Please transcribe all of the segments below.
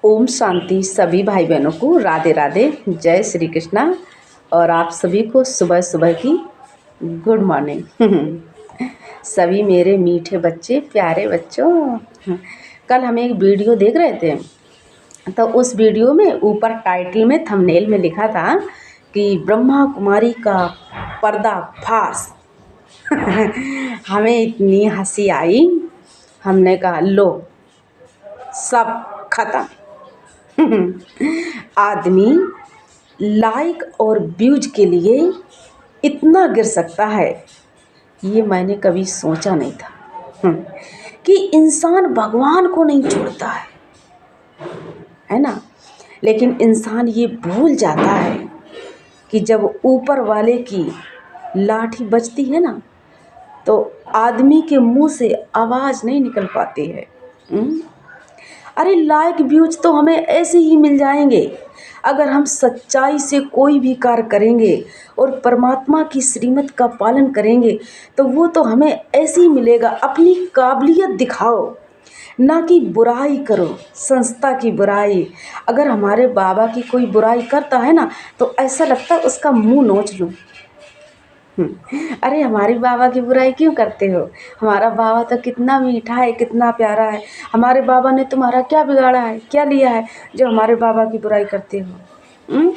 ओम शांति। सभी भाई बहनों को राधे राधे, जय श्री कृष्णा। और आप सभी को सुबह सुबह की गुड मॉर्निंग। सभी मेरे मीठे बच्चे, प्यारे बच्चों। कल हम एक वीडियो देख रहे थे, तो उस वीडियो में ऊपर टाइटल में, थंबनेल में लिखा था कि ब्रह्मा कुमारी का पर्दाफाश। हमें इतनी हंसी आई, हमने कहा लो सब खत्म। आदमी लाइक और व्यूज के लिए इतना गिर सकता है, ये मैंने कभी सोचा नहीं था। कि इंसान भगवान को नहीं छोड़ता है ना। लेकिन इंसान ये भूल जाता है कि जब ऊपर वाले की लाठी बजती है ना, तो आदमी के मुंह से आवाज़ नहीं निकल पाती है। अरे लाइक व्यूज तो हमें ऐसे ही मिल जाएंगे अगर हम सच्चाई से कोई भी कार्य करेंगे और परमात्मा की श्रीमत का पालन करेंगे, तो वो तो हमें ऐसे ही मिलेगा। अपनी काबिलियत दिखाओ, ना कि बुराई करो, संस्था की बुराई। अगर हमारे बाबा की कोई बुराई करता है ना, तो ऐसा लगता है उसका मुंह नोच लूँ। अरे हमारे बाबा की बुराई क्यों करते हो? हमारा बाबा तो कितना मीठा है, कितना प्यारा है। हमारे बाबा ने तुम्हारा क्या बिगाड़ा है, क्या लिया है जो हमारे बाबा की बुराई करते हो?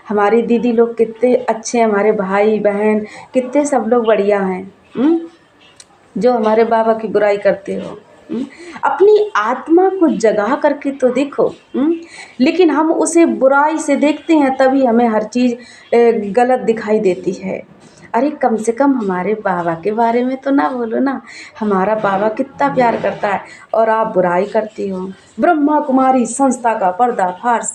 हमारी दीदी लोग कितने अच्छे हैं, हमारे भाई बहन कितने सब लोग बढ़िया हैं, जो हमारे बाबा की बुराई करते हो। अपनी आत्मा को जगा करके तो देखो। लेकिन हम उसे बुराई से देखते हैं, तभी हमें हर चीज़ गलत दिखाई देती है। अरे कम से कम हमारे बाबा के बारे में तो ना बोलो ना, हमारा बाबा कितना प्यार करता है और आप बुराई करती हो। ब्रह्मा कुमारी संस्था का पर्दाफाश।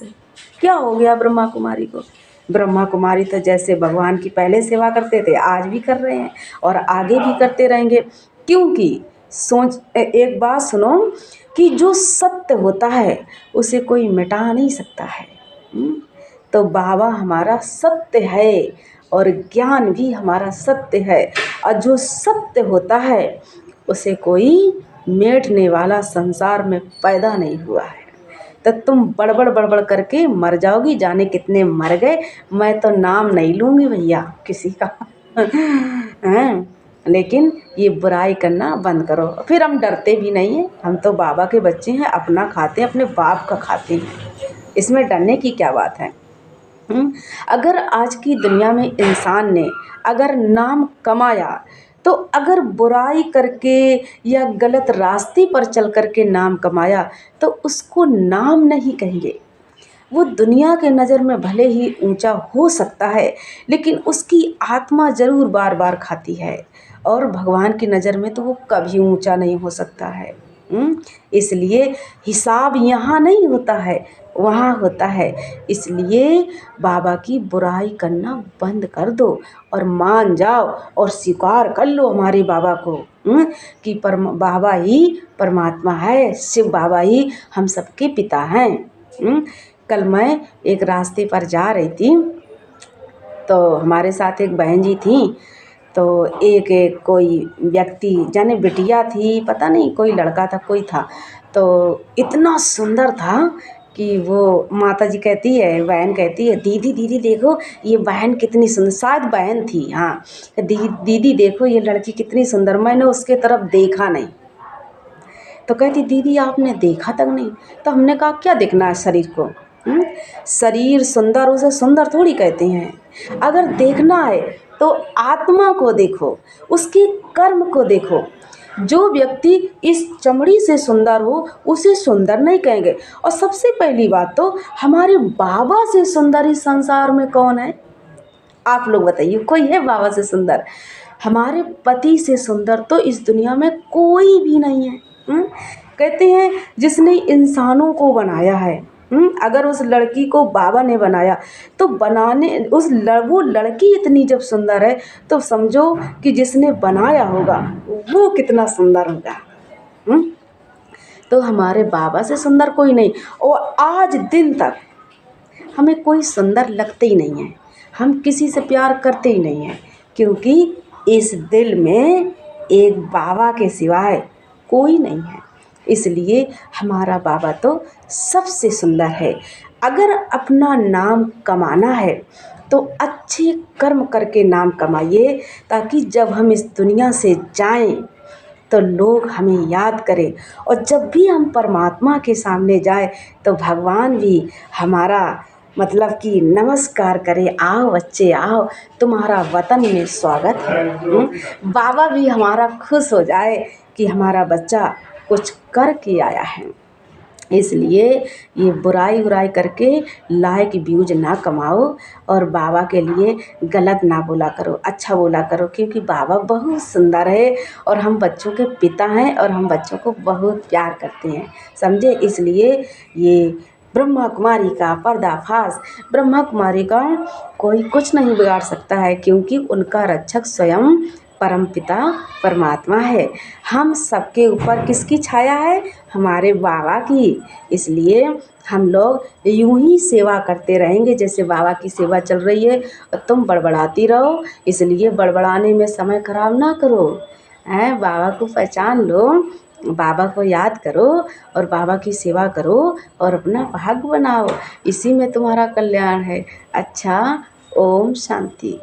क्या हो गया ब्रह्मा कुमारी को? ब्रह्मा कुमारी तो जैसे भगवान की पहले सेवा करते थे, आज भी कर रहे हैं और आगे भी करते रहेंगे। क्योंकि एक बात सुनो कि जो सत्य होता है उसे कोई मिटा नहीं सकता है। तो बाबा हमारा सत्य है और ज्ञान भी हमारा सत्य है, और जो सत्य होता है उसे कोई मेटने वाला संसार में पैदा नहीं हुआ है। तो तुम बड़बड़ बड़बड़ करके मर जाओगी, जाने कितने मर गए। मैं तो नाम नहीं लूँगी भैया किसी का। हैं, लेकिन ये बुराई करना बंद करो। फिर हम डरते भी नहीं हैं, हम तो बाबा के बच्चे हैं, अपना खाते हैं, अपने बाप का खाते हैं। इसमें डरने की क्या बात है? अगर आज की दुनिया में इंसान ने अगर नाम कमाया, तो अगर बुराई करके या गलत रास्ते पर चल करके नाम कमाया, तो उसको नाम नहीं कहेंगे। वो दुनिया के नज़र में भले ही ऊंचा हो सकता है, लेकिन उसकी आत्मा ज़रूर बार बार खाती है, और भगवान की नज़र में तो वो कभी ऊंचा नहीं हो सकता है। इसलिए हिसाब यहाँ नहीं होता है, वहाँ होता है। इसलिए बाबा की बुराई करना बंद कर दो और मान जाओ और स्वीकार कर लो हमारे बाबा को, कि बाबा ही परमात्मा है, शिव बाबा ही हम सबके पिता हैं। कल मैं एक रास्ते पर जा रही थी, तो हमारे साथ एक बहन जी थी। तो एक कोई व्यक्ति, जाने बिटिया थी, पता नहीं कोई लड़का था, कोई था, तो इतना सुंदर था कि वो माता जी कहती है, बहन कहती है, दीदी दीदी देखो ये बहन कितनी सुंदर। शायद बहन थी, हाँ। दीदी देखो ये लड़की कितनी सुंदर। मैंने उसके तरफ देखा नहीं। तो कहती दीदी आपने देखा तक नहीं। तो हमने कहा क्या देखना है शरीर को? शरीर सुंदर, उसे सुंदर थोड़ी कहते हैं। अगर देखना है तो आत्मा को देखो, उसके कर्म को देखो। जो व्यक्ति इस चमड़ी से सुंदर हो उसे सुंदर नहीं कहेंगे। और सबसे पहली बात तो हमारे बाबा से सुंदर इस संसार में कौन है? आप लोग बताइए, कोई है बाबा से सुंदर? हमारे पति से सुंदर तो इस दुनिया में कोई भी नहीं है। कहते हैं जिसने इंसानों को बनाया है, अगर उस लड़की को बाबा ने बनाया, तो बनाने वो लड़की इतनी जब सुंदर है, तो समझो कि जिसने बनाया होगा वो कितना सुंदर होगा। तो हमारे बाबा से सुंदर कोई नहीं। और आज दिन तक हमें कोई सुंदर लगते ही नहीं है, हम किसी से प्यार करते ही नहीं हैं, क्योंकि इस दिल में एक बाबा के सिवाय कोई नहीं है। इसलिए हमारा बाबा तो सबसे सुंदर है। अगर अपना नाम कमाना है तो अच्छे कर्म करके नाम कमाइए, ताकि जब हम इस दुनिया से जाएं तो लोग हमें याद करें, और जब भी हम परमात्मा के सामने जाए तो भगवान भी हमारा मतलब कि नमस्कार करे, आओ बच्चे आओ, तुम्हारा वतन में स्वागत है। बाबा भी हमारा खुश हो जाए कि हमारा बच्चा कुछ करके आया है। इसलिए ये बुराई उराई करके लाइक व्यूज ना कमाओ, और बाबा के लिए गलत ना बोला करो, अच्छा बोला करो, क्योंकि बाबा बहुत सुंदर है और हम बच्चों के पिता हैं और हम बच्चों को बहुत प्यार करते हैं, समझे। इसलिए ये ब्रह्मा कुमारी का पर्दाफाश, ब्रह्मा कुमारी का कोई कुछ नहीं बिगाड़ सकता है, क्योंकि उनका रक्षक स्वयं परमपिता परमात्मा है। हम सबके ऊपर किसकी छाया है? हमारे बाबा की। इसलिए हम लोग यूं ही सेवा करते रहेंगे जैसे बाबा की सेवा चल रही है, और तुम बड़बड़ाती रहो। इसलिए बड़बड़ाने में समय खराब ना करो, हैं, बाबा को पहचान लो, बाबा को याद करो और बाबा की सेवा करो और अपना भाग्य बनाओ। इसी में तुम्हारा कल्याण है। अच्छा, ओम शांति।